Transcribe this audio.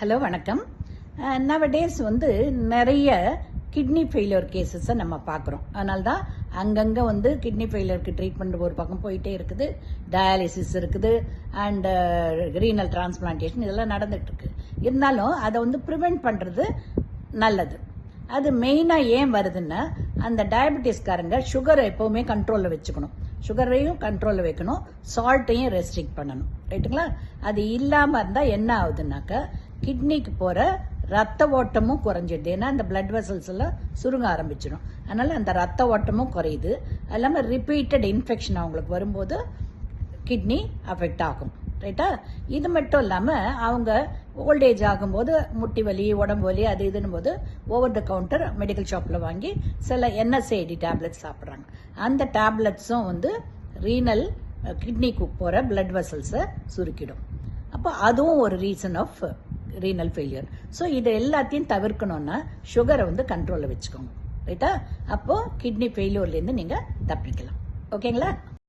Hello வணக்கம். Nowadays நிறைய kidney failure கேசஸை நம்ம பார்க்குறோம். அதனால தான் அங்கங்கே கிட்னி ஃபெயிலியருக்கு ட்ரீட்மெண்ட் ஒரு பக்கம் போயிட்டே இருக்குது, டயாலிசிஸ் இருக்குது, அண்ட் ரீனல் டிரான்ஸ்பிளான்டேஷன் இதெல்லாம் நடந்துட்டு இருக்கு. இருந்தாலும் அதை ப்ரிவெண்ட் பண்ணுறது நல்லது. அது மெயினாக ஏன் வருதுன்னா, அந்த டயபெட்டிஸ்காரங்க சுகரை எப்போவுமே கண்ட்ரோலில் வச்சுக்கணும், சுகரையும் கண்ட்ரோலில் வைக்கணும், சால்ட்டையும் ரெஸ்ட்ரிக்ட் பண்ணணும், ரைட்டுங்களா? அது இல்லாமல் இருந்தால் என்ன ஆகுதுன்னாக்கா, கிட்னிக்கு போகிற ரத்த ஓட்டமும் குறைஞ்சிடுது. ஏன்னா அந்த பிளட் வெசல்ஸ் எல்லாம் சுருங்க ஆரம்பிச்சிடும். அதனால அந்த ரத்த ஓட்டமும் குறையுது. அது இல்லாமல் ரிப்பீட்டட் இன்ஃபெக்ஷன் அவங்களுக்கு வரும்போது கிட்னி அஃபெக்ட் ஆகும், ரைட்டா? இது மட்டும் இல்லாமல் அவங்க ஓல்டேஜ் ஆகும்போது முட்டி வலி, உடம்பு வலி, அது இதுன்னு போது ஓவர் த கவுண்டர் மெடிக்கல் ஷாப்பில் வாங்கி சில NSAID டேப்லெட்ஸ் சாப்பிட்றாங்க. அந்த டேப்லெட்ஸும் ரீனல் கிட்னிக்கு போகிற பிளட் வெசல்ஸை சுருக்கிடும். அப்போ அதுவும் ஒரு reason of renal failure. So இது எல்லாத்தையும் தவிர்க்கணும்னா சுகரை கண்ட்ரோலில் வச்சுக்கோங்க, ரைட்டா? அப்போ கிட்னி ஃபெயிலியர்லேருந்து நீங்கள் தப்பிக்கலாம். ஓகேங்களா?